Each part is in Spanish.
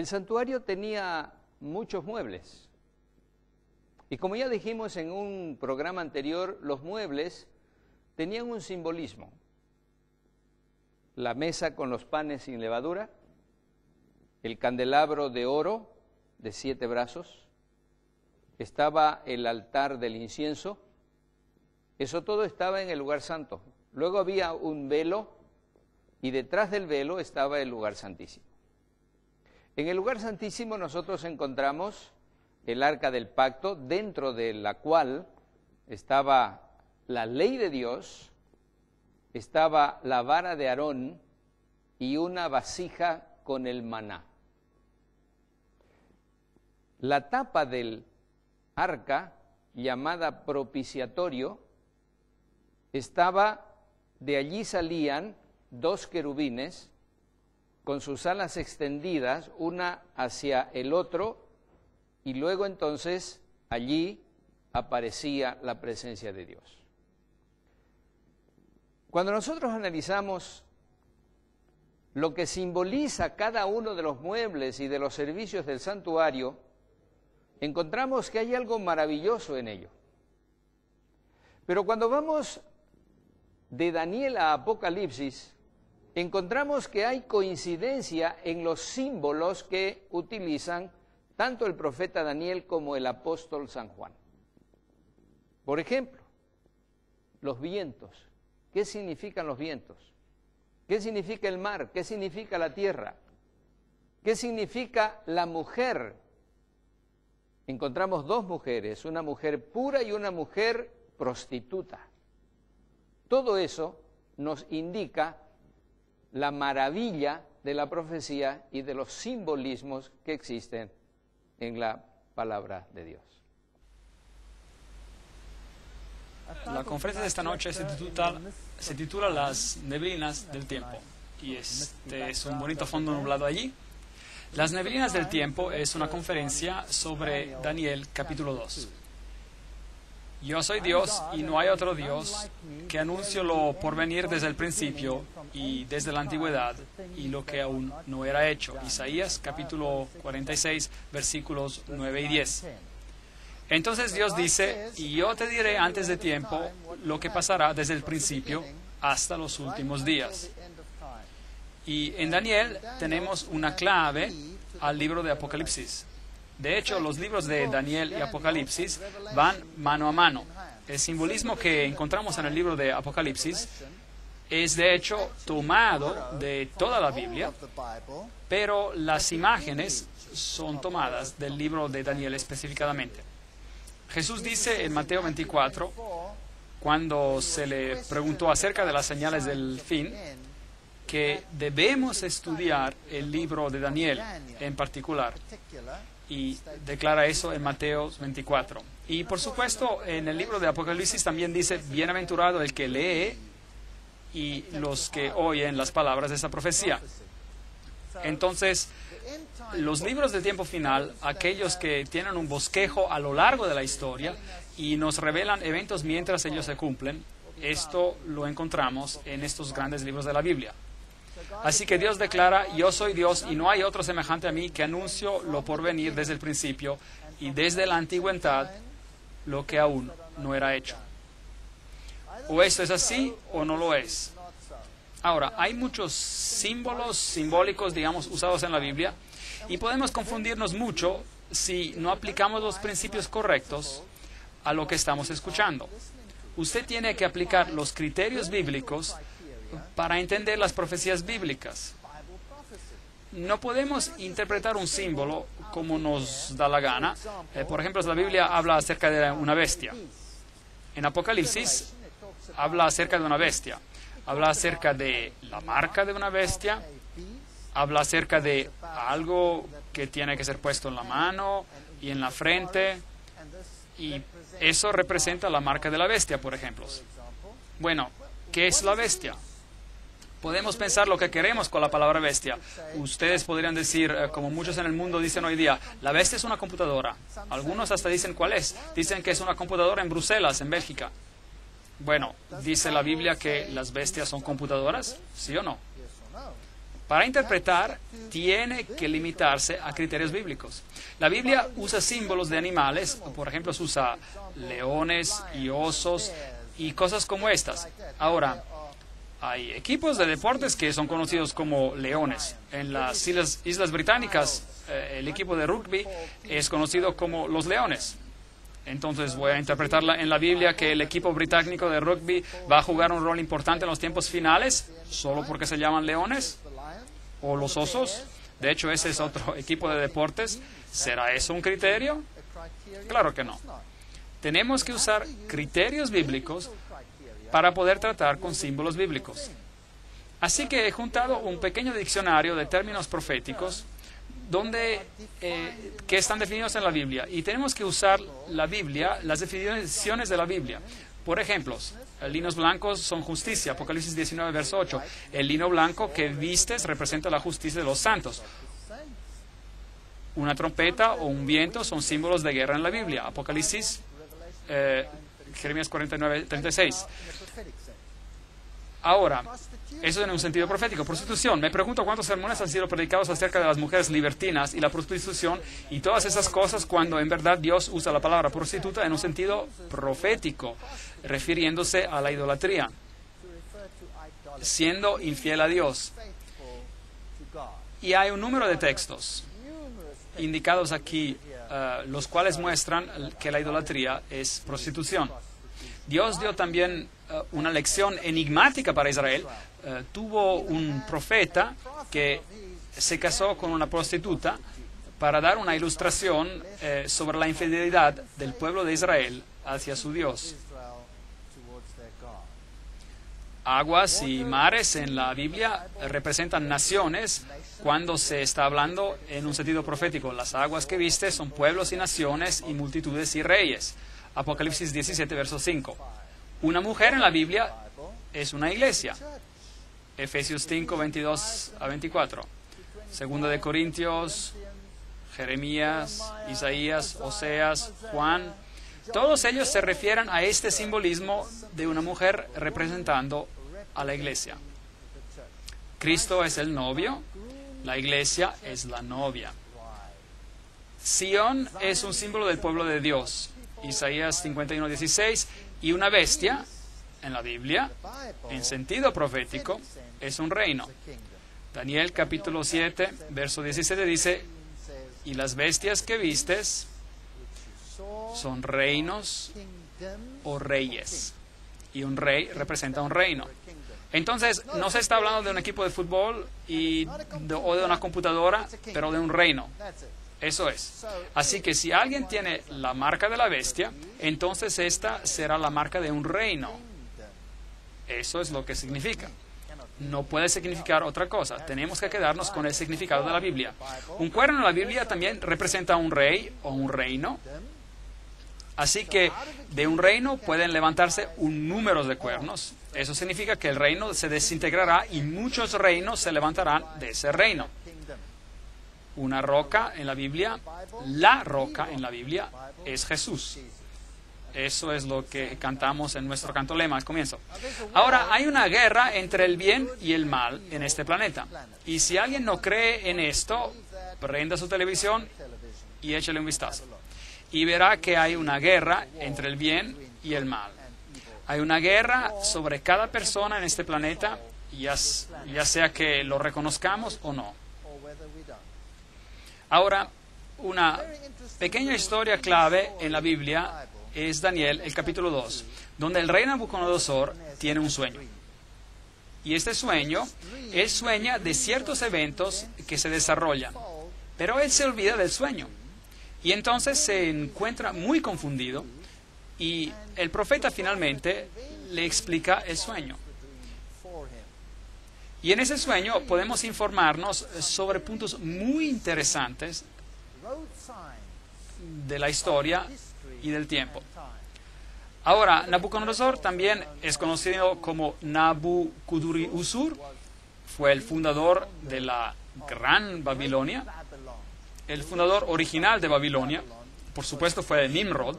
El santuario tenía muchos muebles. Y como ya dijimos en un programa anterior, los muebles tenían un simbolismo. La mesa con los panes sin levadura, el candelabro de oro de 7 brazos, estaba el altar del incienso, eso todo estaba en el lugar santo. Luego había un velo y detrás del velo estaba el lugar santísimo. En el lugar santísimo nosotros encontramos el arca del pacto, dentro de la cual estaba la ley de Dios, estaba la vara de Aarón y una vasija con el maná. La tapa del arca, llamada propiciatorio, de allí salían 2 querubines con sus alas extendidas, una hacia el otro, y luego entonces allí aparecía la presencia de Dios. Cuando nosotros analizamos lo que simboliza cada uno de los muebles y de los servicios del santuario, encontramos que hay algo maravilloso en ello. Pero cuando vamos de Daniel a Apocalipsis, encontramos que hay coincidencia en los símbolos que utilizan tanto el profeta Daniel como el apóstol San Juan. Por ejemplo, los vientos. ¿Qué significan los vientos? ¿Qué significa el mar? ¿Qué significa la tierra? ¿Qué significa la mujer? Encontramos 2 mujeres, una mujer pura y una mujer prostituta. Todo eso nos indica la maravilla de la profecía y de los simbolismos que existen en la palabra de Dios. La conferencia de esta noche se titula Las neblinas del tiempo, y este es un bonito fondo nublado allí. Las neblinas del tiempo es una conferencia sobre Daniel capítulo 2. Yo soy Dios y no hay otro Dios, que anuncio lo por venir desde el principio y desde la antigüedad, y lo que aún no era hecho. Isaías capítulo 46, versículos 9 y 10. Entonces Dios dice, y yo te diré antes de tiempo lo que pasará desde el principio hasta los últimos días. Y en Daniel tenemos una clave al libro de Apocalipsis. De hecho, los libros de Daniel y Apocalipsis van mano a mano. El simbolismo que encontramos en el libro de Apocalipsis es de hecho tomado de toda la Biblia, pero las imágenes son tomadas del libro de Daniel específicamente. Jesús dice en Mateo 24, cuando se le preguntó acerca de las señales del fin, que debemos estudiar el libro de Daniel en particular, y declara eso en Mateo 24. Y por supuesto, en el libro de Apocalipsis también dice, bienaventurado el que lee y los que oyen las palabras de esa profecía. Entonces, los libros del tiempo final, aquellos que tienen un bosquejo a lo largo de la historia y nos revelan eventos mientras ellos se cumplen, esto lo encontramos en estos grandes libros de la Biblia. Así que Dios declara, yo soy Dios y no hay otro semejante a mí, que anuncio lo por venir desde el principio y desde la antigüedad lo que aún no era hecho. O esto es así o no lo es. Ahora, hay muchos símbolos simbólicos, digamos, usados en la Biblia, y podemos confundirnos mucho si no aplicamos los principios correctos a lo que estamos escuchando. Usted tiene que aplicar los criterios bíblicos para entender las profecías bíblicas. No podemos interpretar un símbolo como nos da la gana. Por ejemplo, la Biblia habla acerca de una bestia. En Apocalipsis habla acerca de una bestia. Habla acerca de la marca de una bestia. Habla acerca de algo que tiene que ser puesto en la mano y en la frente. Y eso representa la marca de la bestia, por ejemplo. Bueno, ¿qué es la bestia? Podemos pensar lo que queremos con la palabra bestia. Ustedes podrían decir, como muchos en el mundo dicen hoy día, la bestia es una computadora. Algunos hasta dicen cuál es. Dicen que es una computadora en Bruselas, en Bélgica. Bueno, ¿dice la Biblia que las bestias son computadoras? ¿Sí o no? Para interpretar, tiene que limitarse a criterios bíblicos. La Biblia usa símbolos de animales, por ejemplo, se usa leones y osos y cosas como estas. Ahora, hay equipos de deportes que son conocidos como leones. En las Islas Británicas, el equipo de rugby es conocido como los leones. Entonces voy a interpretarla en la Biblia que el equipo británico de rugby va a jugar un rol importante en los tiempos finales, solo porque se llaman leones o los osos. De hecho, ese es otro equipo de deportes. ¿Será eso un criterio? Claro que no. Tenemos que usar criterios bíblicos para poder tratar con símbolos bíblicos. Así que he juntado un pequeño diccionario de términos proféticos que están definidos en la Biblia, y tenemos que usar la Biblia, las definiciones de la Biblia. Por ejemplo, linos blancos son justicia, Apocalipsis 19, verso 8. El lino blanco que vistes representa la justicia de los santos. Una trompeta o un viento son símbolos de guerra en la Biblia, Apocalipsis, Jeremías 49, 36. Ahora, eso en un sentido profético. Prostitución. Me pregunto cuántos sermones han sido predicados acerca de las mujeres libertinas y la prostitución y todas esas cosas, cuando en verdad Dios usa la palabra prostituta en un sentido profético, refiriéndose a la idolatría, siendo infiel a Dios. Y hay un número de textos indicados aquí, los cuales muestran que la idolatría es prostitución. Dios dio también una lección enigmática para Israel. Tuvo un profeta que se casó con una prostituta para dar una ilustración sobre la infidelidad del pueblo de Israel hacia su Dios. Aguas y mares en la Biblia representan naciones cuando se está hablando en un sentido profético. Las aguas que viste son pueblos y naciones y multitudes y reyes. Apocalipsis 17, verso 5. Una mujer en la Biblia es una iglesia. Efesios 5, 22 a 24. Segunda de Corintios, Jeremías, Isaías, Oseas, Juan. Todos ellos se refieren a este simbolismo de una mujer representando a la iglesia. Cristo es el novio, la iglesia es la novia. Sión es un símbolo del pueblo de Dios. Isaías 51, 16. Y una bestia, en la Biblia, en sentido profético, es un reino. Daniel capítulo 7, verso 17 dice, y las bestias que vistes son reinos o reyes. Y un rey representa un reino. Entonces, no se está hablando de un equipo de fútbol o de una computadora, pero de un reino. Eso es. Así que si alguien tiene la marca de la bestia, entonces esta será la marca de un reino. Eso es lo que significa. No puede significar otra cosa. Tenemos que quedarnos con el significado de la Biblia. Un cuerno en la Biblia también representa un rey o un reino. Así que de un reino pueden levantarse un número de cuernos. Eso significa que el reino se desintegrará y muchos reinos se levantarán de ese reino. Una roca en la Biblia, la roca en la Biblia es Jesús. Eso es lo que cantamos en nuestro canto lema al comienzo. Ahora, hay una guerra entre el bien y el mal en este planeta. Y si alguien no cree en esto, prenda su televisión y échale un vistazo. Y verá que hay una guerra entre el bien y el mal. Hay una guerra sobre cada persona en este planeta, ya sea que lo reconozcamos o no. Ahora, una pequeña historia clave en la Biblia es Daniel, el capítulo 2, donde el rey Nabucodonosor tiene un sueño. Y este sueño, él sueña de ciertos eventos que se desarrollan, pero él se olvida del sueño. Y entonces se encuentra muy confundido y el profeta finalmente le explica el sueño. Y en ese sueño podemos informarnos sobre puntos muy interesantes de la historia y del tiempo. Ahora, Nabucodonosor también es conocido como Nabucodonosor, fue el fundador de la Gran Babilonia, el fundador original de Babilonia, por supuesto fue Nimrod,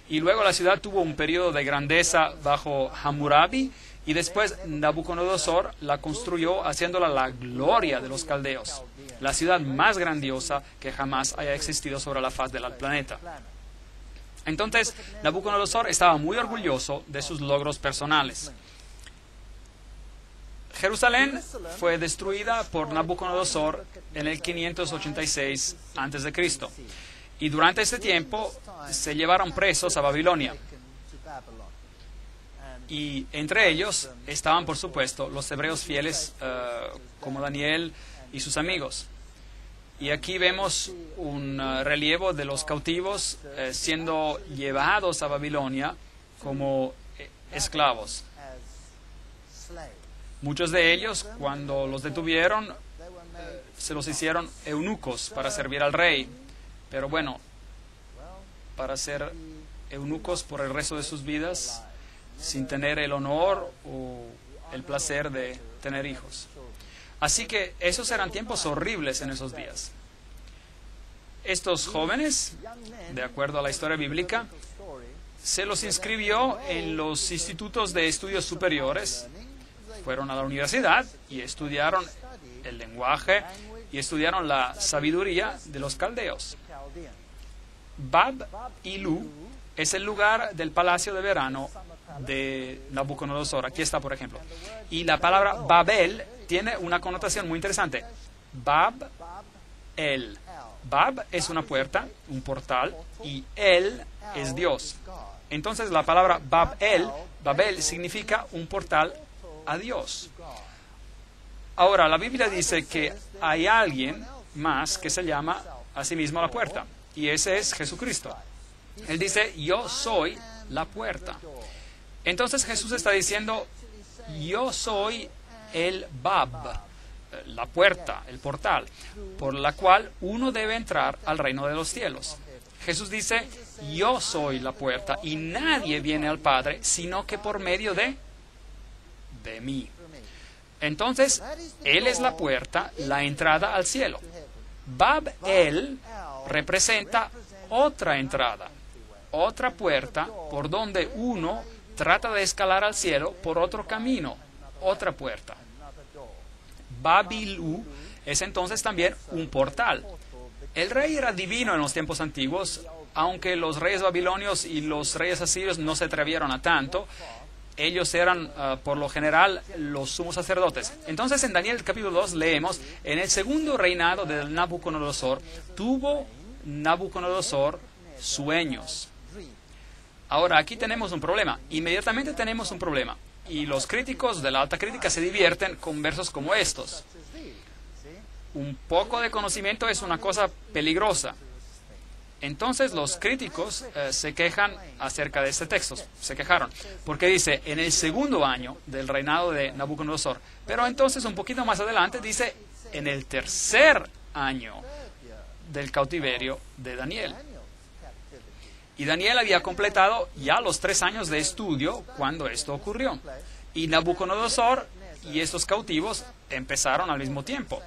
y luego la ciudad tuvo un periodo de grandeza bajo Hammurabi, Y después Nabucodonosor la construyó haciéndola la gloria de los caldeos, la ciudad más grandiosa que jamás haya existido sobre la faz del planeta. Entonces, Nabucodonosor estaba muy orgulloso de sus logros personales. Jerusalén fue destruida por Nabucodonosor en el 586 a.C. Y durante este tiempo se llevaron presos a Babilonia. Y entre ellos estaban, por supuesto, los hebreos fieles como Daniel y sus amigos. Y aquí vemos un relievo de los cautivos siendo llevados a Babilonia como esclavos. Muchos de ellos, cuando los detuvieron, se los hicieron eunucos para servir al rey. Pero bueno, para ser eunucos por el resto de sus vidas, sin tener el honor o el placer de tener hijos. Así que esos eran tiempos horribles en esos días. Estos jóvenes, de acuerdo a la historia bíblica, se los inscribió en los institutos de estudios superiores, fueron a la universidad y estudiaron el lenguaje y estudiaron la sabiduría de los caldeos. Bab-ilu es el lugar del palacio de verano de Nabucodonosor. Aquí está, por ejemplo. Y la palabra Babel tiene una connotación muy interesante. Bab-el. Bab es una puerta, un portal, y El es Dios. Entonces la palabra Babel significa un portal a Dios. Ahora, la Biblia dice que hay alguien más que se llama a sí mismo la puerta, y ese es Jesucristo. Él dice, yo soy la puerta. Entonces Jesús está diciendo, yo soy el Bab, la puerta, el portal, por la cual uno debe entrar al reino de los cielos. Jesús dice, yo soy la puerta y nadie viene al Padre sino que por medio de mí. Entonces, Él es la puerta, la entrada al cielo. Bab-el representa otra entrada, otra puerta por donde uno trata de escalar al cielo por otro camino, otra puerta. Babilu es entonces también un portal. El rey era divino en los tiempos antiguos, aunque los reyes babilonios y los reyes asirios no se atrevieron a tanto. Ellos eran, por lo general, los sumos sacerdotes. Entonces, en Daniel capítulo 2 leemos, en el segundo reinado de Nabucodonosor, tuvo Nabucodonosor sueños. Ahora, aquí tenemos un problema. Inmediatamente tenemos un problema. Y los críticos de la alta crítica se divierten con versos como estos. Un poco de conocimiento es una cosa peligrosa. Entonces los críticos se quejan acerca de este texto, se quejaron, porque dice, en el segundo año del reinado de Nabucodonosor, pero entonces un poquito más adelante dice, en el tercer año del cautiverio de Daniel. Y Daniel había completado ya los 3 años de estudio cuando esto ocurrió. Y Nabucodonosor y estos cautivos empezaron al mismo tiempo.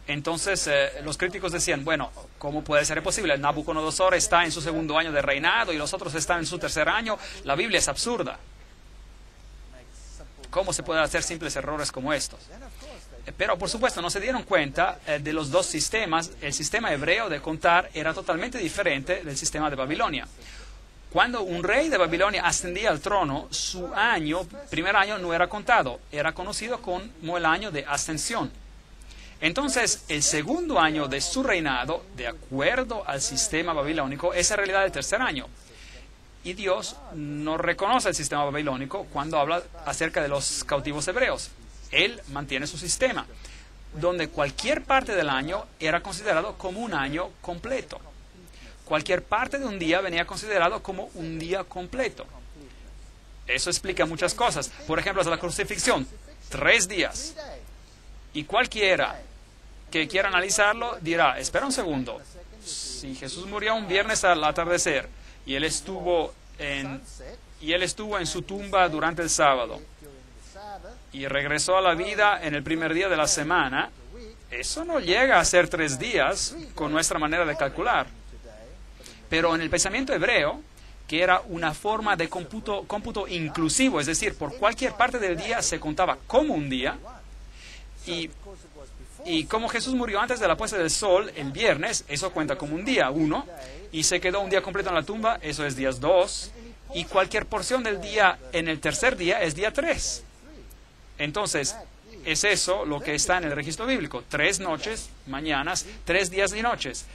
Entonces los críticos decían, bueno, ¿cómo puede ser posible? Nabucodonosor está en su segundo año de reinado y los otros están en su tercer año. La Biblia es absurda. ¿Cómo se pueden hacer simples errores como estos? Pero, por supuesto, no se dieron cuenta de los dos sistemas. El sistema hebreo de contar era totalmente diferente del sistema de Babilonia. Cuando un rey de Babilonia ascendía al trono, su primer año no era contado, era conocido como el año de ascensión. Entonces, el segundo año de su reinado, de acuerdo al sistema babilónico, es en realidad el tercer año. Y Dios no reconoce el sistema babilónico cuando habla acerca de los cautivos hebreos. Él mantiene su sistema, donde cualquier parte del año era considerado como un año completo. Cualquier parte de un día venía considerado como un día completo. Eso explica muchas cosas. Por ejemplo, la crucifixión, 3 días. Y cualquiera que quiera analizarlo dirá, espera un segundo, si Jesús murió un viernes al atardecer y él estuvo en su tumba durante el sábado y regresó a la vida en el primer día de la semana, eso no llega a ser 3 días con nuestra manera de calcular. Pero en el pensamiento hebreo, que era una forma de cómputo inclusivo, es decir, por cualquier parte del día se contaba como un día. Y como Jesús murió antes de la puesta del sol, el viernes, eso cuenta como un día 1, y se quedó un día completo en la tumba, eso es días 2, y cualquier porción del día en el tercer día es día 3. Entonces, es eso lo que está en el registro bíblico, 3 noches, mañanas, 3 días y noches.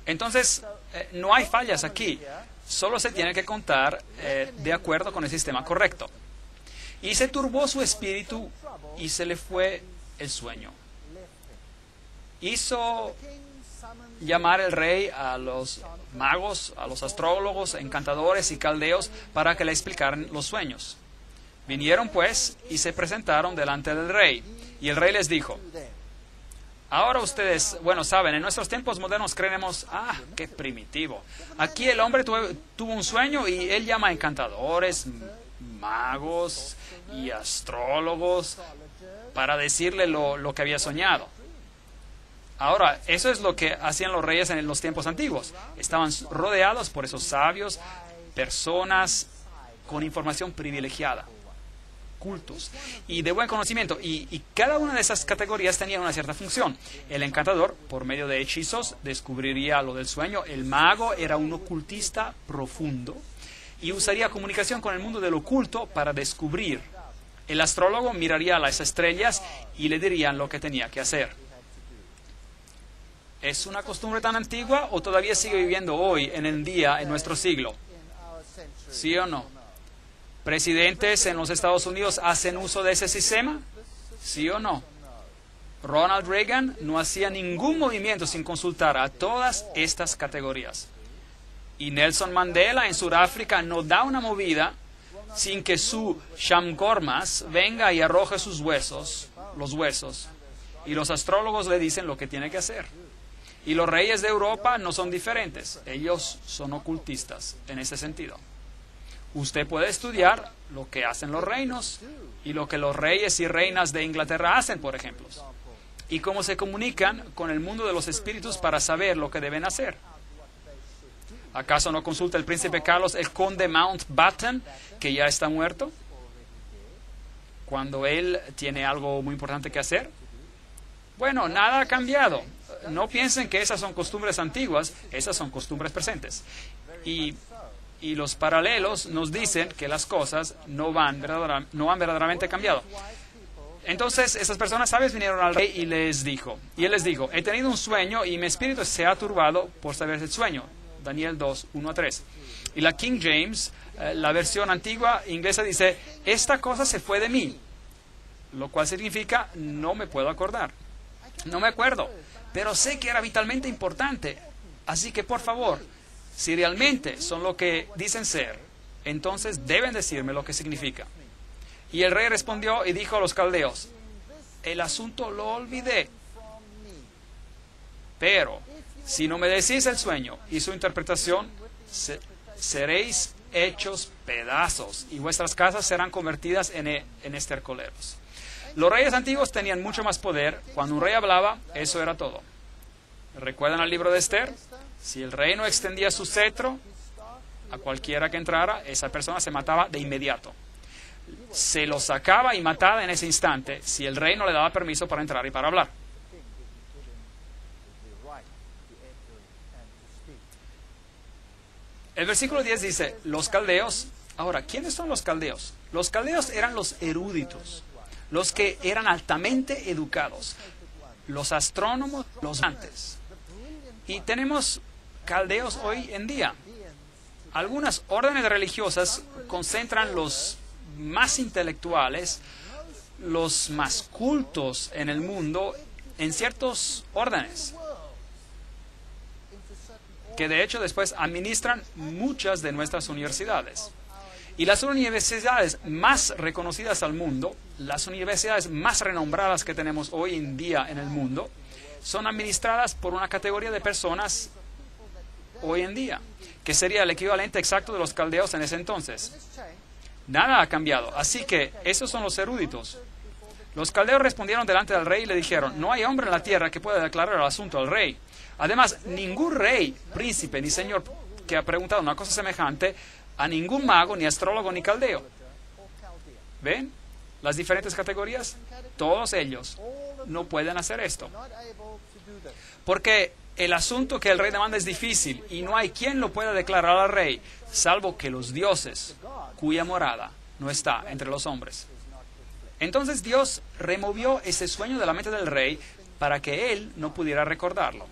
Entonces, no hay fallas aquí, solo se tiene que contar de acuerdo con el sistema correcto. Y se turbó su espíritu y se le fue el sueño. Hizo llamar el rey a los magos, a los astrólogos, encantadores y caldeos para que le explicaran los sueños. Vinieron pues y se presentaron delante del rey. Y el rey les dijo: ahora ustedes, bueno, saben, en nuestros tiempos modernos creemos, qué primitivo. Aquí el hombre tuvo un sueño y él llama a encantadores, magos y astrólogos para decirle lo que había soñado. Ahora, eso es lo que hacían los reyes en los tiempos antiguos. Estaban rodeados por esos sabios, personas con información privilegiada, cultos y de buen conocimiento. Y cada una de esas categorías tenía una cierta función. El encantador, por medio de hechizos, descubriría lo del sueño. El mago era un ocultista profundo y usaría comunicación con el mundo del oculto para descubrir. El astrólogo miraría las estrellas y le dirían lo que tenía que hacer. ¿Es una costumbre tan antigua o todavía sigue viviendo hoy en el día, en nuestro siglo? ¿Sí o no? ¿Presidentes en los Estados Unidos hacen uso de ese sistema? ¿Sí o no? Ronald Reagan no hacía ningún movimiento sin consultar a todas estas categorías. Y Nelson Mandela en Sudáfrica no da una movida sin que su Shamgormas venga y arroje sus huesos, los huesos, y los astrólogos le dicen lo que tiene que hacer. Y los reyes de Europa no son diferentes, ellos son ocultistas en ese sentido. Usted puede estudiar lo que hacen los reinos y lo que los reyes y reinas de Inglaterra hacen, por ejemplo, y cómo se comunican con el mundo de los espíritus para saber lo que deben hacer. ¿Acaso no consulta el príncipe Carlos el conde Mountbatten, que ya está muerto, cuando él tiene algo muy importante que hacer? Bueno, nada ha cambiado. No piensen que esas son costumbres antiguas, esas son costumbres presentes. Y los paralelos nos dicen que las cosas no han verdaderamente cambiado. Entonces, esas personas sabias vinieron al rey y él les dijo, he tenido un sueño y mi espíritu se ha turbado por saber el sueño. Daniel 2, 1-3. Y la King James, la versión antigua inglesa, dice, esta cosa se fue de mí, lo cual significa no me puedo acordar. No me acuerdo, pero sé que era vitalmente importante. Así que, por favor, si realmente son lo que dicen ser, entonces deben decirme lo que significa. Y el rey respondió y dijo a los caldeos, el asunto lo olvidé, pero si no me decís el sueño y su interpretación, seréis hechos pedazos y vuestras casas serán convertidas en estercoleros. Los reyes antiguos tenían mucho más poder. Cuando un rey hablaba, eso era todo. ¿Recuerdan el libro de Esther? Si el rey no extendía su cetro a cualquiera que entrara, esa persona se mataba de inmediato. Se lo sacaba y mataba en ese instante si el rey no le daba permiso para entrar y para hablar. El versículo 10 dice, los caldeos. Ahora, ¿quiénes son los caldeos? Los caldeos eran los eruditos, los que eran altamente educados, los astrónomos, los antes. Y tenemos caldeos hoy en día. Algunas órdenes religiosas concentran los más intelectuales, los más cultos en el mundo, en ciertos órdenes, que de hecho después administran muchas de nuestras universidades. Y las universidades más reconocidas al mundo, las universidades más renombradas que tenemos hoy en día en el mundo, son administradas por una categoría de personas hoy en día, que sería el equivalente exacto de los caldeos en ese entonces. Nada ha cambiado, así que esos son los eruditos. Los caldeos respondieron delante del rey y le dijeron, no hay hombre en la tierra que pueda declarar el asunto al rey. Además, ningún rey, príncipe ni señor que ha preguntado una cosa semejante a ningún mago, ni astrólogo, ni caldeo. ¿Ven las diferentes categorías? Todos ellos no pueden hacer esto. Porque el asunto que el rey demanda es difícil y no hay quien lo pueda declarar al rey, salvo que los dioses, cuya morada no está entre los hombres. Entonces Dios removió ese sueño de la mente del rey para que él no pudiera recordarlo.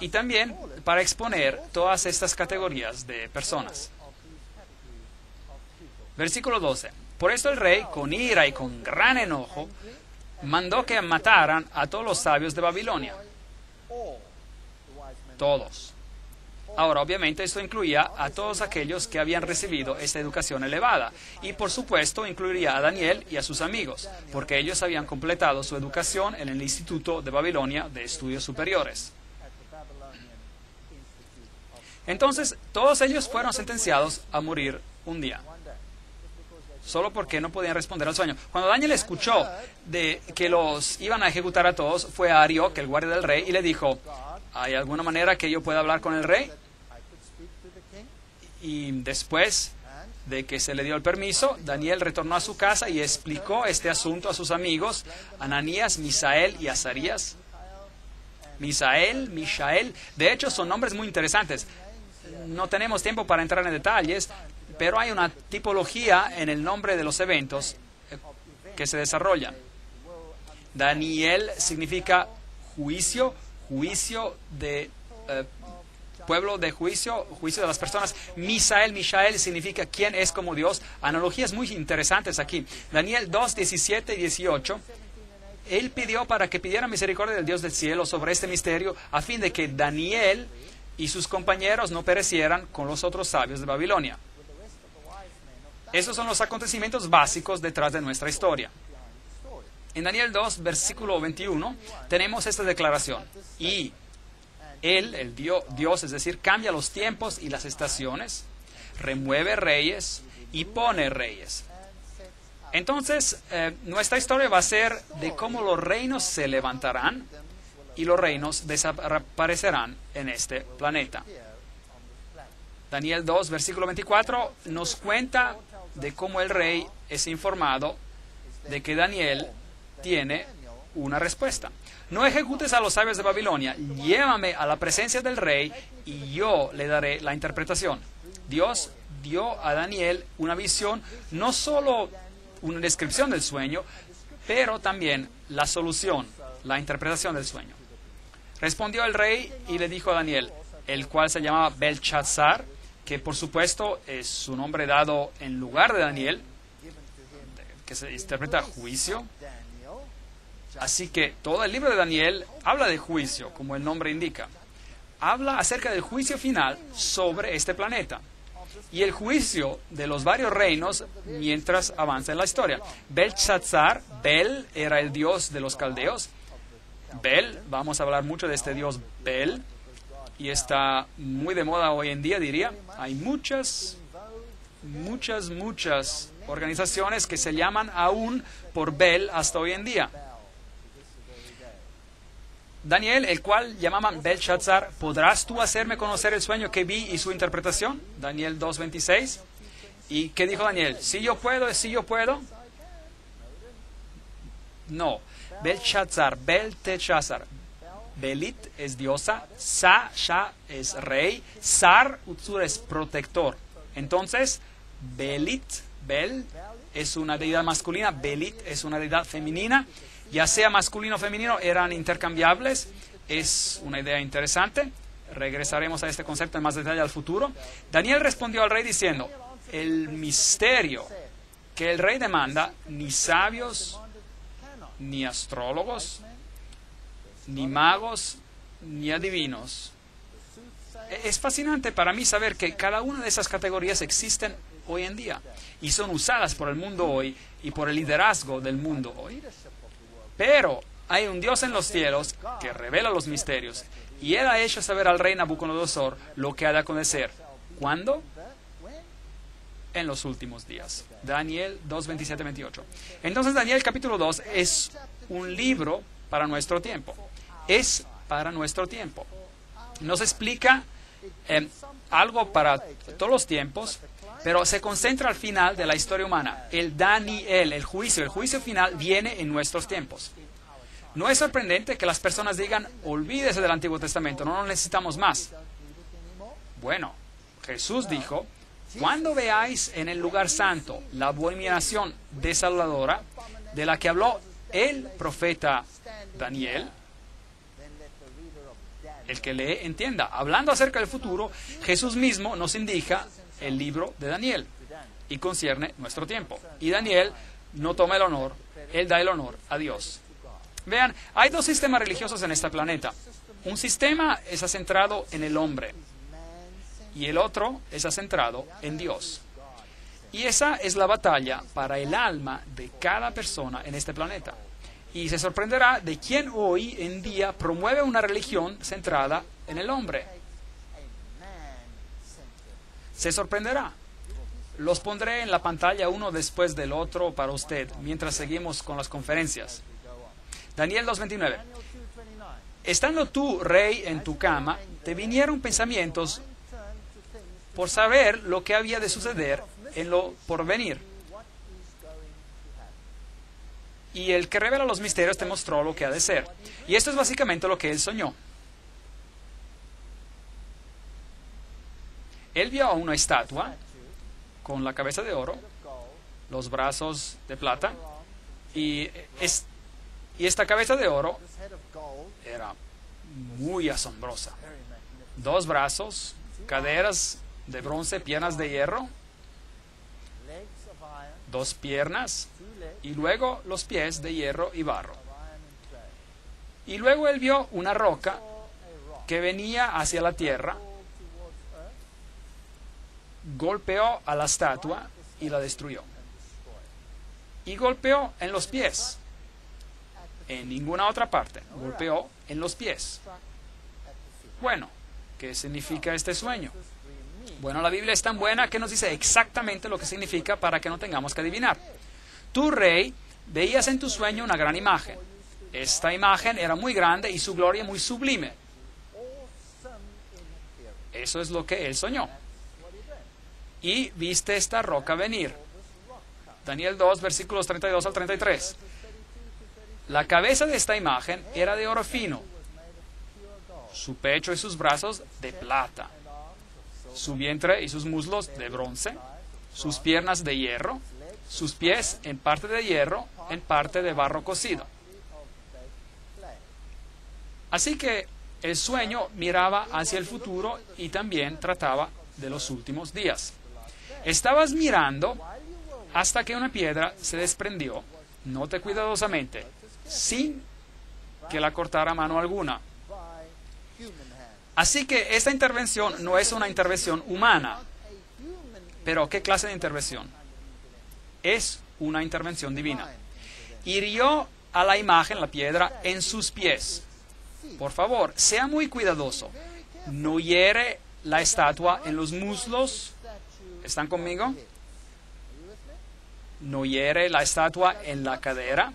Y también para exponer todas estas categorías de personas. Versículo 12. Por esto el rey, con ira y con gran enojo, mandó que mataran a todos los sabios de Babilonia. Todos. Ahora, obviamente, esto incluía a todos aquellos que habían recibido esta educación elevada. Y, por supuesto, incluiría a Daniel y a sus amigos, porque ellos habían completado su educación en el Instituto de Babilonia de Estudios Superiores. Entonces, todos ellos fueron sentenciados a morir un día, solo porque no podían responder al sueño. Cuando Daniel escuchó de que los iban a ejecutar a todos, fue a Arioc, el guardia del rey, y le dijo: ¿hay alguna manera que yo pueda hablar con el rey? Y después de que se le dio el permiso, Daniel retornó a su casa y explicó este asunto a sus amigos, Ananías, Misael y Azarías. Mishael, de hecho son nombres muy interesantes. No tenemos tiempo para entrar en detalles, pero hay una tipología en el nombre de los eventos que se desarrollan. Daniel significa juicio de pueblo de juicio de las personas. Mishael significa quién es como Dios. Analogías muy interesantes aquí. Daniel 2, 17 y 18. Él pidió para que pidiera misericordia del Dios del cielo sobre este misterio, a fin de que Daniel y sus compañeros no perecieran con los otros sabios de Babilonia. Esos son los acontecimientos básicos detrás de nuestra historia. En Daniel 2, versículo 21, tenemos esta declaración. Y Él, el Dios, es decir, cambia los tiempos y las estaciones, remueve reyes y pone reyes. Entonces, nuestra historia va a ser de cómo los reinos se levantarán y los reinos desaparecerán en este planeta. Daniel 2, versículo 24, nos cuenta de cómo el rey es informado de que Daniel tiene una respuesta. No ejecutes a los sabios de Babilonia, llévame a la presencia del rey y yo le daré la interpretación. Dios dio a Daniel una visión, no solo una descripción del sueño, pero también la solución, la interpretación del sueño. Respondió el rey y le dijo a Daniel, el cual se llamaba Belshazzar, que por supuesto es su nombre dado en lugar de Daniel, que se interpreta juicio. Así que todo el libro de Daniel habla de juicio, como el nombre indica. Habla acerca del juicio final sobre este planeta y el juicio de los varios reinos mientras avanza en la historia. Belshazzar, Bel era el dios de los caldeos. Bel, vamos a hablar mucho de este dios Bel, y está muy de moda hoy en día, diría. Hay muchas organizaciones que se llaman aún por Bel hasta hoy en día. Daniel, el cual llamaban Belshazzar, ¿podrás tú hacerme conocer el sueño que vi y su interpretación? Daniel 2:26. ¿Y qué dijo Daniel? ¿Sí yo puedo? ¿Sí yo puedo? No. Belshazzar, Belteshazzar. Belit es diosa, Sha es rey, Sar, Utsur es protector. Entonces, Belit, Bel, es una deidad masculina, Belit es una deidad femenina. Ya sea masculino o femenino, eran intercambiables. Es una idea interesante. Regresaremos a este concepto en más detalle al futuro. Daniel respondió al rey diciendo, el misterio que el rey demanda, ni sabios, ni astrólogos, ni magos, ni adivinos. Es fascinante para mí saber que cada una de esas categorías existen hoy en día y son usadas por el mundo hoy y por el liderazgo del mundo hoy. Pero hay un Dios en los cielos que revela los misterios y Él ha hecho saber al rey Nabucodonosor lo que ha de acontecer. ¿Cuándo? En los últimos días. Daniel 2, 27, 28. Entonces Daniel capítulo 2 es un libro para nuestro tiempo. Es para nuestro tiempo. Nos explica algo para todos los tiempos, pero se concentra al final de la historia humana. El Daniel, el juicio final viene en nuestros tiempos. No es sorprendente que las personas digan, olvídese del Antiguo Testamento, no lo necesitamos más. Bueno, Jesús dijo, cuando veáis en el lugar santo la abominación desoladora de la que habló el profeta Daniel, el que lee entienda. Hablando acerca del futuro, Jesús mismo nos indica el libro de Daniel y concierne nuestro tiempo. Y Daniel no toma el honor, él da el honor a Dios. Vean, hay dos sistemas religiosos en este planeta. Un sistema está centrado en el hombre y el otro está centrado en Dios. Y esa es la batalla para el alma de cada persona en este planeta. Y se sorprenderá de quién hoy en día promueve una religión centrada en el hombre. Se sorprenderá. Los pondré en la pantalla uno después del otro para usted, mientras seguimos con las conferencias. Daniel 2:29. Estando tú, rey, en tu cama, te vinieron pensamientos por saber lo que había de suceder en lo porvenir. Y el que revela los misterios te mostró lo que ha de ser. Y esto es básicamente lo que él soñó. Él vio a una estatua con la cabeza de oro, los brazos de plata, y esta cabeza de oro era muy asombrosa. 2 brazos, caderas de bronce, piernas de hierro, 2 piernas, y luego los pies de hierro y barro. Y luego él vio una roca que venía hacia la tierra, golpeó a la estatua y la destruyó. Y golpeó en los pies. En ninguna otra parte. Golpeó en los pies. Bueno, ¿qué significa este sueño? Bueno, la Biblia es tan buena que nos dice exactamente lo que significa para que no tengamos que adivinar. Tú, rey, veías en tu sueño una gran imagen. Esta imagen era muy grande y su gloria muy sublime. Eso es lo que él soñó. Y viste esta roca venir. Daniel 2, versículos 32 al 33. La cabeza de esta imagen era de oro fino, su pecho y sus brazos de plata, su vientre y sus muslos de bronce, sus piernas de hierro, sus pies en parte de hierro, en parte de barro cocido. Así que el sueño miraba hacia el futuro y también trataba de los últimos días. Estabas mirando hasta que una piedra se desprendió, note cuidadosamente, sin que la cortara mano alguna. Así que esta intervención no es una intervención humana. Pero ¿qué clase de intervención? Es una intervención divina. Hirió a la imagen, la piedra, en sus pies. Por favor, sea muy cuidadoso. No hiere la estatua en los muslos. ¿Están conmigo? No hiere la estatua en la cadera.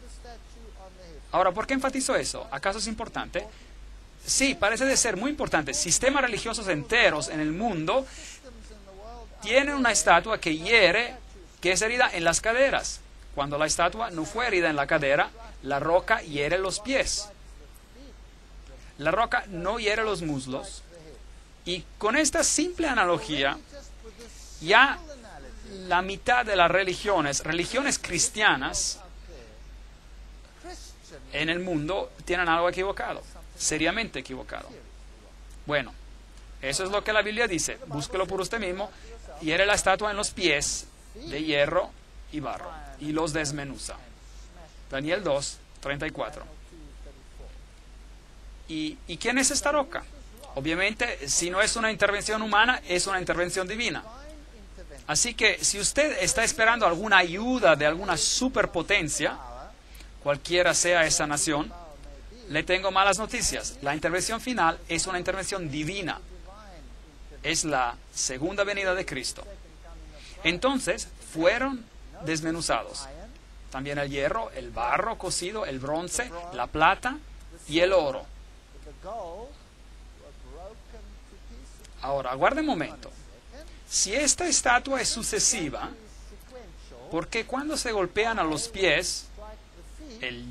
Ahora, ¿por qué enfatizo eso? ¿Acaso es importante? Sí, parece de ser muy importante. Sistemas religiosos enteros en el mundo tienen una estatua que hiere, que es herida en las caderas. Cuando la estatua no fue herida en la cadera, la roca hiere los pies. La roca no hiere los muslos. Y con esta simple analogía, ya la mitad de las religiones cristianas en el mundo tienen algo equivocado, seriamente equivocado. Bueno, eso es lo que la Biblia dice. Búsquelo por usted mismo. Hiere la estatua en los pies de hierro y barro y los desmenuza. Daniel 2, 34. ¿Y quién es esta roca? Obviamente, si no es una intervención humana, es una intervención divina. Así que si usted está esperando alguna ayuda de alguna superpotencia, cualquiera sea esa nación, le tengo malas noticias. La intervención final es una intervención divina. Es la segunda venida de Cristo. Entonces, fueron desmenuzados. También el hierro, el barro cocido, el bronce, la plata y el oro. Ahora, aguarde un momento. Si esta estatua es sucesiva, ¿por qué cuando se golpean a los pies, el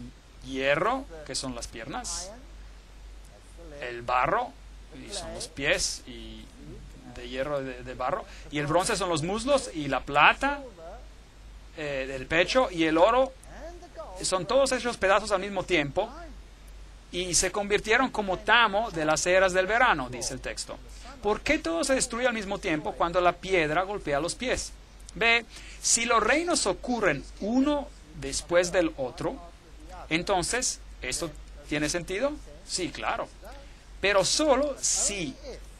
hierro, que son las piernas, el barro, y son los pies, y de hierro, de barro, y el bronce son los muslos, y la plata, del pecho, y el oro, son todos esos pedazos al mismo tiempo, y se convirtieron como tamo de las eras del verano, dice el texto? ¿Por qué todo se destruye al mismo tiempo cuando la piedra golpea los pies? Ve, si los reinos ocurren uno después del otro, entonces, ¿esto tiene sentido? Sí, claro. Pero solo si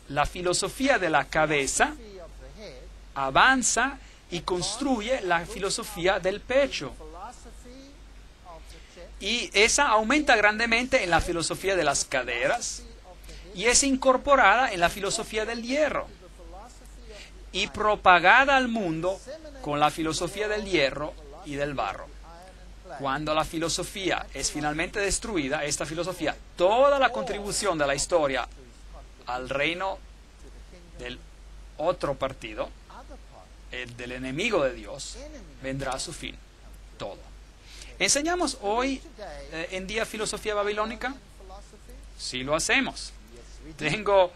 la filosofía de la cabeza avanza y construye la filosofía del pecho. Y esa aumenta grandemente en la filosofía de las caderas y es incorporada en la filosofía del hierro y propagada al mundo con la filosofía del hierro y del barro. Cuando la filosofía es finalmente destruida, esta filosofía, toda la contribución de la historia al reino del otro partido, el del enemigo de Dios, vendrá a su fin. Todo. ¿Enseñamos hoy en día filosofía babilónica? Sí lo hacemos. Tengo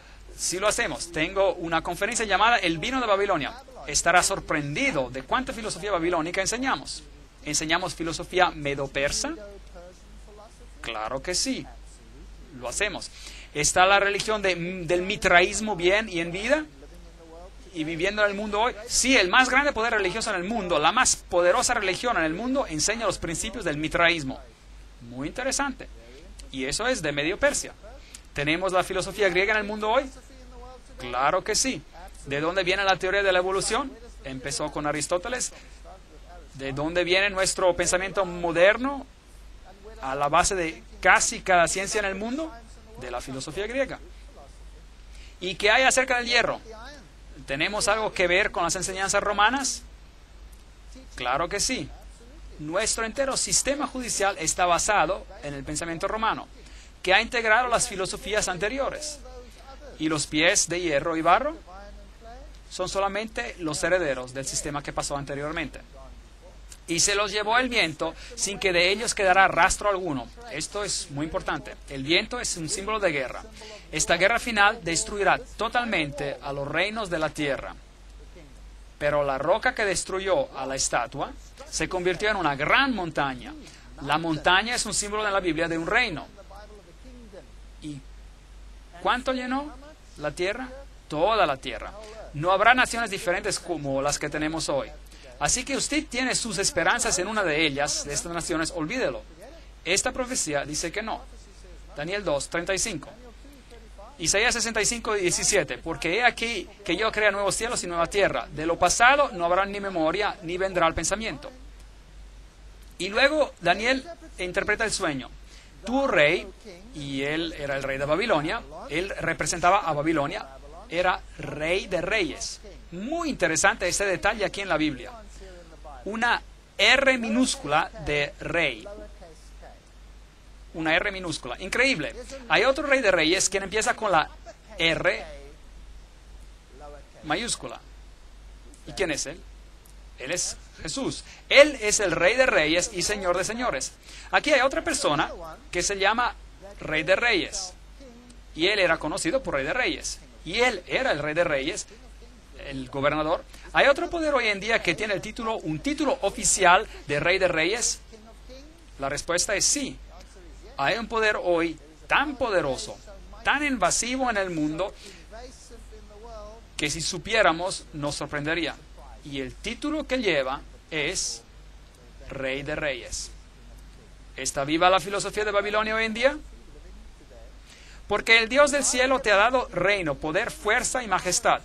una conferencia llamada El vino de Babilonia. Estará sorprendido de cuánta filosofía babilónica enseñamos. ¿Enseñamos filosofía medo-persa? Claro que sí, lo hacemos. ¿Está la religión del mitraísmo bien y en vida? ¿Y viviendo en el mundo hoy? Sí, el más grande poder religioso en el mundo, la más poderosa religión en el mundo, enseña los principios del mitraísmo. Muy interesante. Y eso es de Medio Persia. ¿Tenemos la filosofía griega en el mundo hoy? Claro que sí. ¿De dónde viene la teoría de la evolución? Empezó con Aristóteles. ¿De dónde viene nuestro pensamiento moderno a la base de casi cada ciencia en el mundo? De la filosofía griega. ¿Y qué hay acerca del hierro? ¿Tenemos algo que ver con las enseñanzas romanas? Claro que sí. Nuestro entero sistema judicial está basado en el pensamiento romano, que ha integrado las filosofías anteriores. ¿Y los pies de hierro y barro? Son solamente los herederos del sistema que pasó anteriormente. Y se los llevó el viento sin que de ellos quedara rastro alguno. Esto es muy importante. El viento es un símbolo de guerra. Esta guerra final destruirá totalmente a los reinos de la tierra. Pero la roca que destruyó a la estatua se convirtió en una gran montaña. La montaña es un símbolo en la Biblia de un reino. ¿Y cuánto llenó la tierra? Toda la tierra. No habrá naciones diferentes como las que tenemos hoy. Así que usted tiene sus esperanzas en una de ellas, de estas naciones, olvídelo. Esta profecía dice que no. Daniel 2:35. Isaías 65:17. Porque he aquí que yo crea nuevos cielos y nueva tierra. De lo pasado no habrá ni memoria, ni vendrá el pensamiento. Y luego Daniel interpreta el sueño. Tu rey, y él era el rey de Babilonia, él representaba a Babilonia, era rey de reyes. Muy interesante este detalle aquí en la Biblia. Una R minúscula de rey. Una R minúscula. Increíble. Hay otro rey de reyes que empieza con la R mayúscula. ¿Y quién es él? Él es Jesús. Él es el rey de reyes y señor de señores. Aquí hay otra persona que se llama rey de reyes. Y él era conocido por rey de reyes. Y él era el rey de reyes, el gobernador. ¿Hay otro poder hoy en día que tiene un título oficial de rey de reyes? La respuesta es sí. Hay un poder hoy tan poderoso, tan invasivo en el mundo, que si supiéramos nos sorprendería. Y el título que lleva es Rey de Reyes. ¿Está viva la filosofía de Babilonia hoy en día? Porque el Dios del cielo te ha dado reino, poder, fuerza y majestad.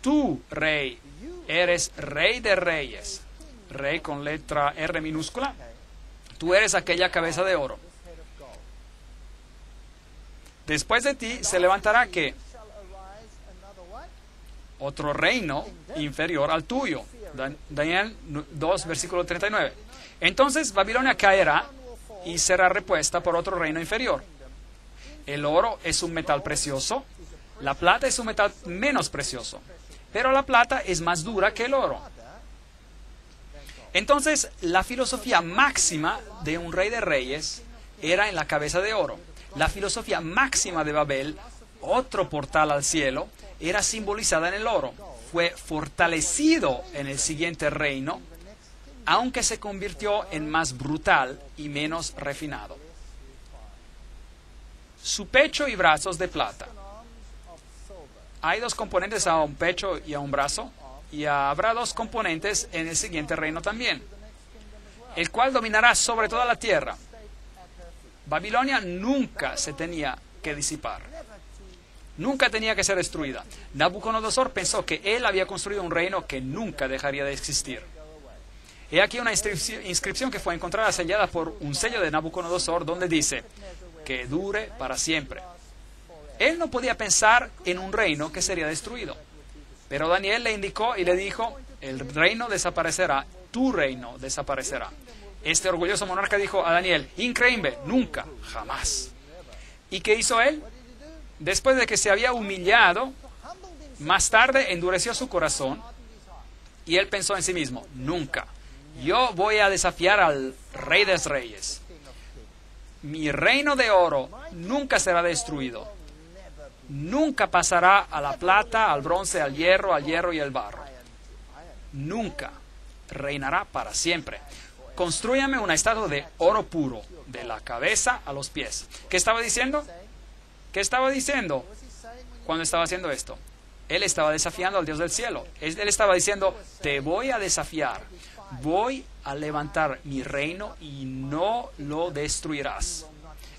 Tú, rey, eres rey de reyes. Rey con letra R minúscula. Tú eres aquella cabeza de oro. Después de ti se levantará ¿qué? Otro reino inferior al tuyo. Daniel 2, versículo 39. Entonces Babilonia caerá y será repuesta por otro reino inferior. El oro es un metal precioso. La plata es un metal menos precioso, pero la plata es más dura que el oro. Entonces, la filosofía máxima de un rey de reyes era en la cabeza de oro. La filosofía máxima de Babel, otro portal al cielo, era simbolizada en el oro. Fue fortalecido en el siguiente reino, aunque se convirtió en más brutal y menos refinado. Su pecho y brazos de plata. Hay dos componentes a un pecho y a un brazo, y habrá dos componentes en el siguiente reino también, el cual dominará sobre toda la tierra. Babilonia nunca se tenía que disipar, nunca tenía que ser destruida. Nabucodonosor pensó que él había construido un reino que nunca dejaría de existir. He aquí una inscripción que fue encontrada sellada por un sello de Nabucodonosor, donde dice que dure para siempre. Él no podía pensar en un reino que sería destruido. Pero Daniel le indicó y le dijo, el reino desaparecerá, tu reino desaparecerá. Este orgulloso monarca dijo a Daniel, increíble, nunca, jamás. ¿Y qué hizo él? Después de que se había humillado, más tarde endureció su corazón y él pensó en sí mismo, nunca, yo voy a desafiar al Rey de Reyes. Mi reino de oro nunca será destruido. Nunca pasará a la plata, al bronce, al hierro y al barro. Nunca. Reinará para siempre. Constrúyame una estatua de oro puro, de la cabeza a los pies. ¿Qué estaba diciendo? ¿Qué estaba diciendo cuando estaba haciendo esto? Él estaba desafiando al Dios del cielo. Él estaba diciendo, te voy a desafiar. Voy a levantar mi reino y no lo destruirás.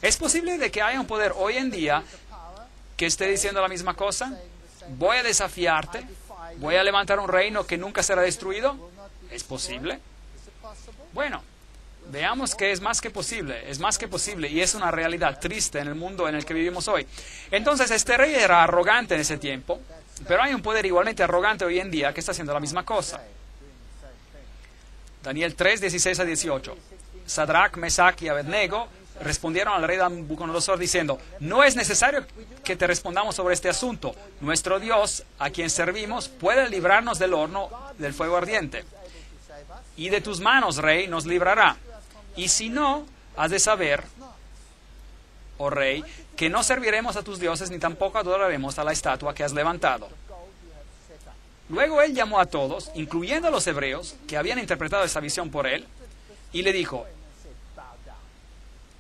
¿Es posible de que haya un poder hoy en día que esté diciendo la misma cosa? Voy a desafiarte, voy a levantar un reino que nunca será destruido. ¿Es posible? Bueno, veamos que es más que posible y es una realidad triste en el mundo en el que vivimos hoy. Entonces este rey era arrogante en ese tiempo, pero hay un poder igualmente arrogante hoy en día que está haciendo la misma cosa. Daniel 3, 16 a 18. Sadrach, Mesach y Abednego respondieron al rey Nabucodonosor diciendo, no es necesario que te respondamos sobre este asunto. Nuestro Dios, a quien servimos, puede librarnos del horno del fuego ardiente. Y de tus manos, rey, nos librará. Y si no, has de saber, oh rey, que no serviremos a tus dioses ni tampoco adoraremos a la estatua que has levantado. Luego él llamó a todos, incluyendo a los hebreos, que habían interpretado esa visión por él, y le dijo,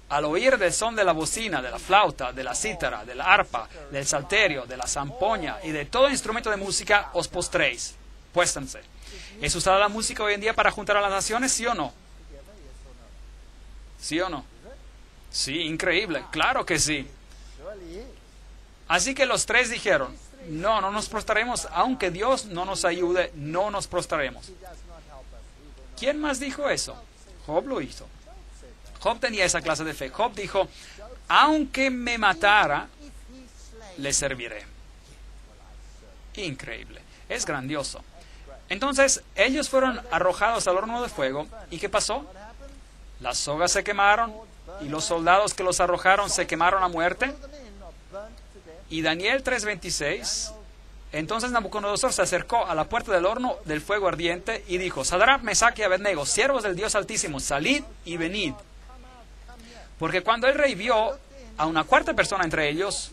al oír del son de la bocina, de la flauta, de la cítara, de la arpa, del salterio, de la zampoña y de todo instrumento de música, os postréis. Puéstanse. ¿Es usada la música hoy en día para juntar a las naciones, sí o no? ¿Sí o no? Sí, increíble. Claro que sí. Así que los tres dijeron, no nos prostraremos, aunque Dios no nos ayude, no nos prostraremos. ¿Quién más dijo eso? Job lo hizo. Job tenía esa clase de fe. Job dijo, aunque me matara, le serviré. Increíble. Es grandioso. Entonces, ellos fueron arrojados al horno de fuego. ¿Y qué pasó? Las sogas se quemaron y los soldados que los arrojaron se quemaron a muerte. Y Daniel 3:26, entonces Nabucodonosor se acercó a la puerta del horno del fuego ardiente y dijo, Sadrach, Mesach y Abednego, siervos del Dios Altísimo, salid y venid. Porque cuando el rey vio a una cuarta persona entre ellos,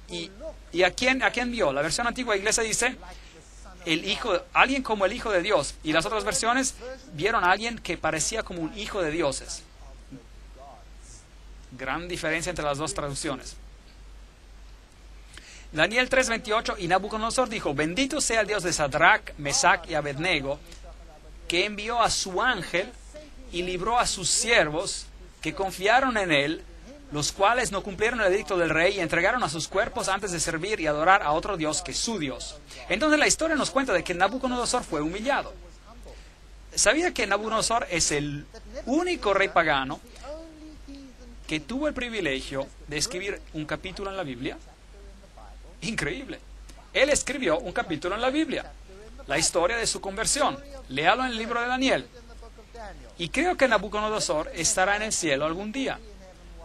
¿y a quién vio? La versión antigua inglesa dice, alguien como el Hijo de Dios. Y las otras versiones vieron a alguien que parecía como un hijo de dioses. Gran diferencia entre las dos traducciones. Daniel 3:28, y Nabucodonosor dijo, bendito sea el Dios de Sadrach, Mesach y Abednego, que envió a su ángel y libró a sus siervos que confiaron en él, los cuales no cumplieron el edicto del rey y entregaron a sus cuerpos antes de servir y adorar a otro Dios que su Dios. Entonces la historia nos cuenta de que Nabucodonosor fue humillado. ¿Sabía que Nabucodonosor es el único rey pagano que tuvo el privilegio de escribir un capítulo en la Biblia? Increíble. Él escribió un capítulo en la Biblia, la historia de su conversión. Léalo en el libro de Daniel. Y creo que Nabucodonosor estará en el cielo algún día,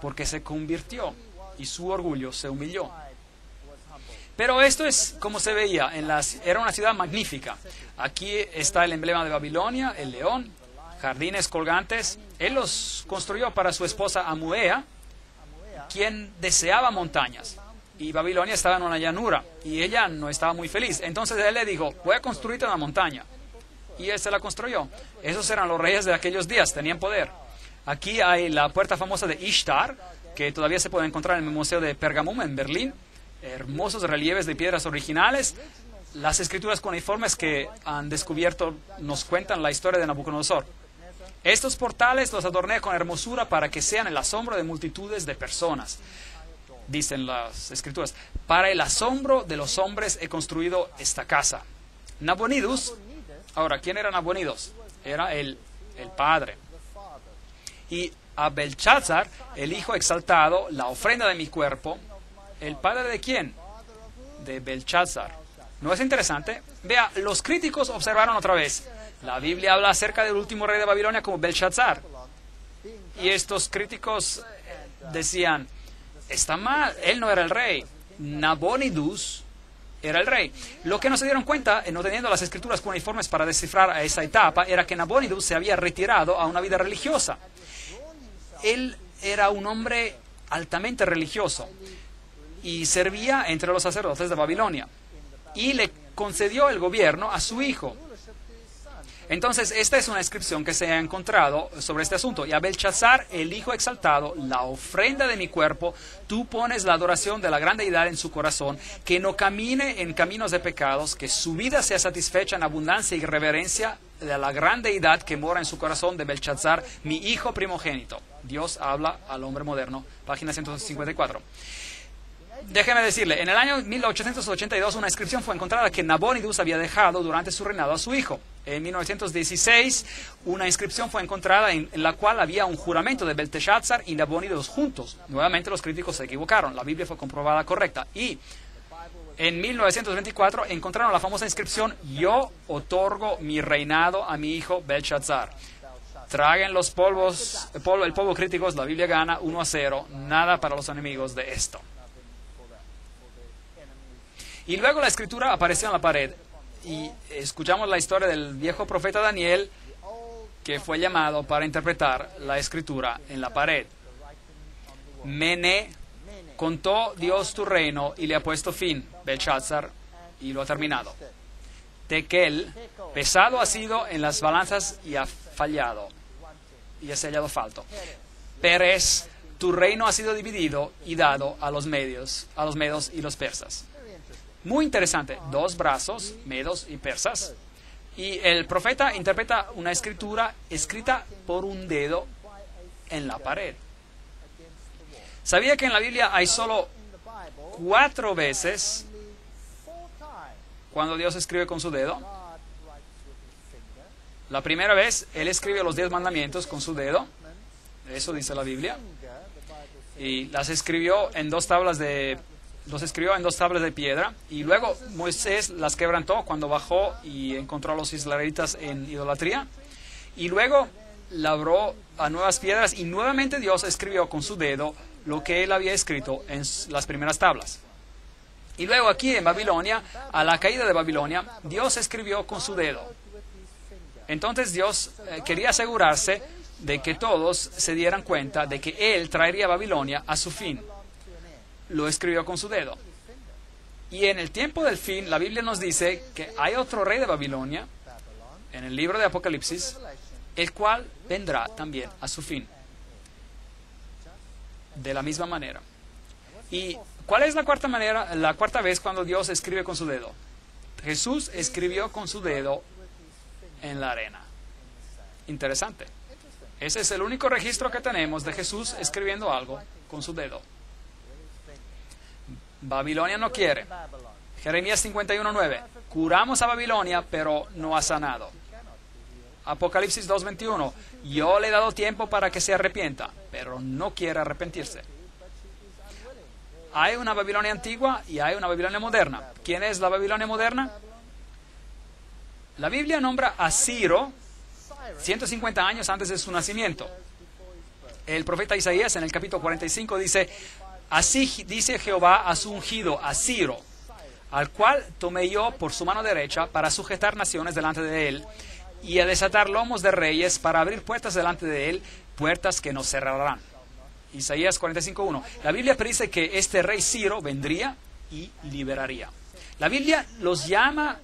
porque se convirtió y su orgullo se humilló. Pero esto es como se veía, era una ciudad magnífica. Aquí está el emblema de Babilonia, el león, jardines colgantes. Él los construyó para su esposa Amuea, quien deseaba montañas. Y Babilonia estaba en una llanura y ella no estaba muy feliz. Entonces él le dijo, voy a construirte una montaña. Y él se la construyó. Esos eran los reyes de aquellos días, tenían poder. Aquí hay la puerta famosa de Ishtar, que todavía se puede encontrar en el Museo de Pergamum en Berlín. Hermosos relieves de piedras originales. Las escrituras cuneiformes que han descubierto nos cuentan la historia de Nabucodonosor. Estos portales los adorné con hermosura para que sean el asombro de multitudes de personas. Dicen las escrituras, para el asombro de los hombres he construido esta casa. Nabonidus, ahora, ¿quién era Nabonidus? Era el padre. Y a Belshazzar, el hijo exaltado, la ofrenda de mi cuerpo. ¿El padre de quién? De Belshazzar. ¿No es interesante? Vea, los críticos observaron otra vez. La Biblia habla acerca del último rey de Babilonia como Belshazzar. Y estos críticos decían, está mal, él no era el rey. Nabonidus era el rey. Lo que no se dieron cuenta, no teniendo las escrituras cuneiformes para descifrar a esa etapa, era que Nabonidus se había retirado a una vida religiosa. Él era un hombre altamente religioso y servía entre los sacerdotes de Babilonia. Y le concedió el gobierno a su hijo. Entonces, esta es una inscripción que se ha encontrado sobre este asunto. Y a Belshazzar, el hijo exaltado, la ofrenda de mi cuerpo, tú pones la adoración de la gran deidad en su corazón, que no camine en caminos de pecados, que su vida sea satisfecha en abundancia y reverencia de la gran deidad que mora en su corazón de Belshazzar, mi hijo primogénito. Dios habla al hombre moderno, página 154. Déjeme decirle, en el año 1882 una inscripción fue encontrada que Nabonidus había dejado durante su reinado a su hijo. En 1916 una inscripción fue encontrada en la cual había un juramento de Belteshazzar y Nabonidus juntos. Nuevamente los críticos se equivocaron, la Biblia fue comprobada correcta. Y en 1924 encontraron la famosa inscripción, yo otorgo mi reinado a mi hijo Belshazzar. Traguen los polvos, el polvo críticos, la Biblia gana 1-0, nada para los enemigos de esto. Y luego la escritura apareció en la pared y escuchamos la historia del viejo profeta Daniel que fue llamado para interpretar la escritura en la pared. Mene, contó Dios tu reino y le ha puesto fin, Belshazzar, y lo ha terminado. Tekel, pesado ha sido en las balanzas y ha fallado, y se ha hallado falto. Peres, tu reino ha sido dividido y dado a los medos y los persas. Muy interesante, dos brazos, medos y persas. Y el profeta interpreta una escritura escrita por un dedo en la pared. ¿Sabía que en la Biblia hay solo 4 veces cuando Dios escribe con su dedo? La primera vez, Él escribe los 10 mandamientos con su dedo. Eso dice la Biblia. Y las escribió en 2 tablas de piedra, y luego Moisés las quebrantó cuando bajó y encontró a los israelitas en idolatría, y luego labró a nuevas piedras, y nuevamente Dios escribió con su dedo lo que él había escrito en las primeras tablas. Y luego aquí en Babilonia, a la caída de Babilonia, Dios escribió con su dedo. Entonces Dios quería asegurarse de que todos se dieran cuenta de que Él traería a Babilonia a su fin. Lo escribió con su dedo. Y en el tiempo del fin, la Biblia nos dice que hay otro rey de Babilonia, en el libro de Apocalipsis, el cual vendrá también a su fin. De la misma manera. ¿Y cuál es la cuarta vez cuando Dios escribe con su dedo? Jesús escribió con su dedo en la arena. Interesante. Ese es el único registro que tenemos de Jesús escribiendo algo con su dedo. Babilonia no quiere. Jeremías 51:9. Curamos a Babilonia, pero no ha sanado. Apocalipsis 2:21. Yo le he dado tiempo para que se arrepienta, pero no quiere arrepentirse. Hay una Babilonia antigua y hay una Babilonia moderna. ¿Quién es la Babilonia moderna? La Biblia nombra a Ciro 150 años antes de su nacimiento. El profeta Isaías en el capítulo 45 dice: así dice Jehová a su ungido, a Ciro, al cual tomé yo por su mano derecha para sujetar naciones delante de él, y a desatar lomos de reyes para abrir puertas delante de él, puertas que no cerrarán. Isaías 45:1. La Biblia predice que este rey Ciro vendría y liberaría. La Biblia lo llama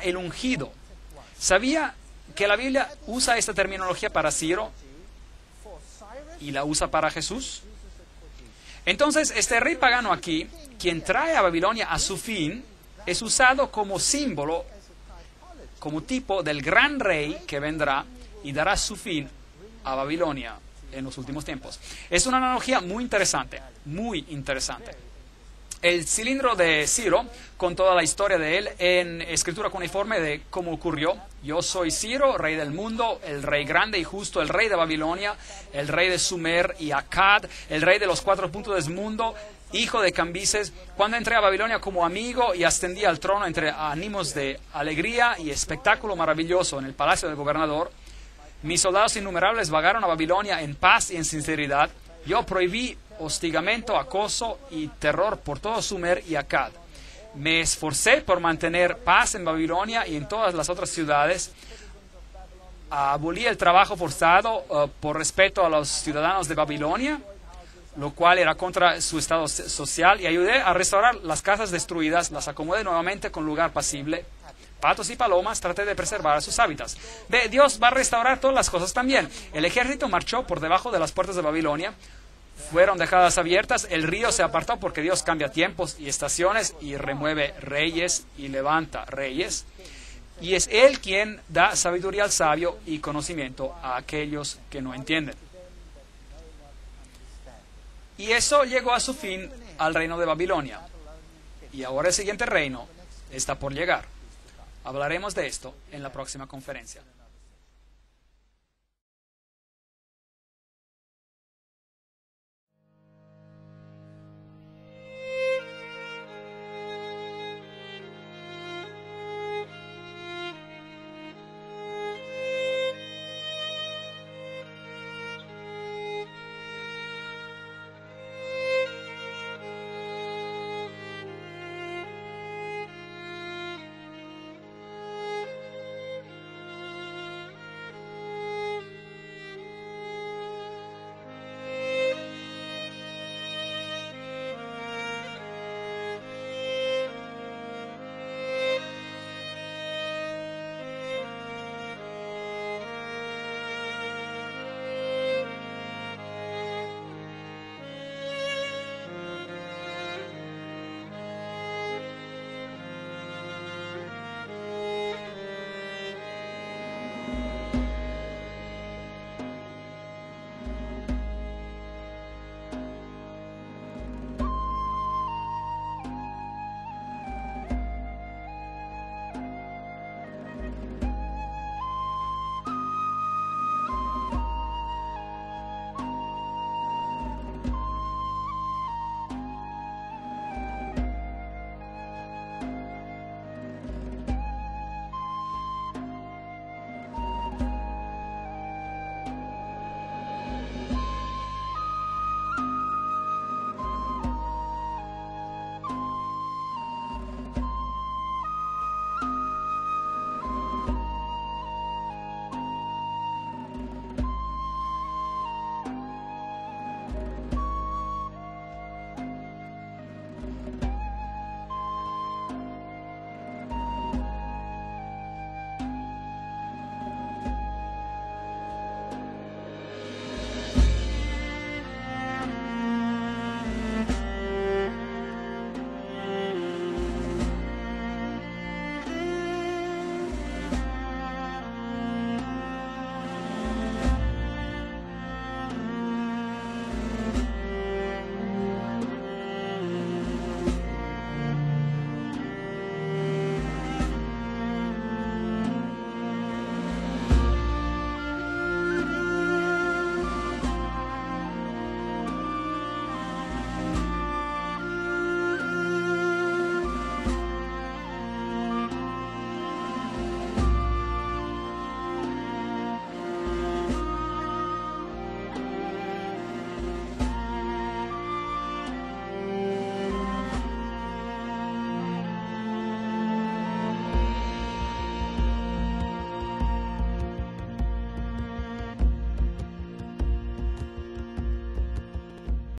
el ungido. ¿Sabía que la Biblia usa esta terminología para Ciro y la usa para Jesús? Entonces, este rey pagano aquí, quien trae a Babilonia a su fin, es usado como símbolo, como tipo del gran rey que vendrá y dará su fin a Babilonia en los últimos tiempos. Es una analogía muy interesante, muy interesante. El cilindro de Ciro, con toda la historia de él, en escritura cuneiforme de cómo ocurrió. Yo soy Ciro, rey del mundo, el rey grande y justo, el rey de Babilonia, el rey de Sumer y Akkad, el rey de los 4 puntos del mundo, hijo de Cambises. Cuando entré a Babilonia como amigo y ascendí al trono entre ánimos de alegría y espectáculo maravilloso en el palacio del gobernador, mis soldados innumerables vagaron a Babilonia en paz y en sinceridad. Yo prohibí hostigamiento, acoso y terror por todo Sumer y Akkad. Me esforcé por mantener paz en Babilonia y en todas las otras ciudades. Abolí el trabajo forzado por respeto a los ciudadanos de Babilonia, lo cual era contra su estado social, y ayudé a restaurar las casas destruidas, las acomodé nuevamente con lugar pasible. Patos y palomas traté de preservar sus hábitats. Dios va a restaurar todas las cosas también. El ejército marchó por debajo de las puertas de Babilonia. Fueron dejadas abiertas, el río se apartó porque Dios cambia tiempos y estaciones y remueve reyes y levanta reyes. Y es Él quien da sabiduría al sabio y conocimiento a aquellos que no entienden. Y eso llegó a su fin al reino de Babilonia. Y ahora el siguiente reino está por llegar. Hablaremos de esto en la próxima conferencia.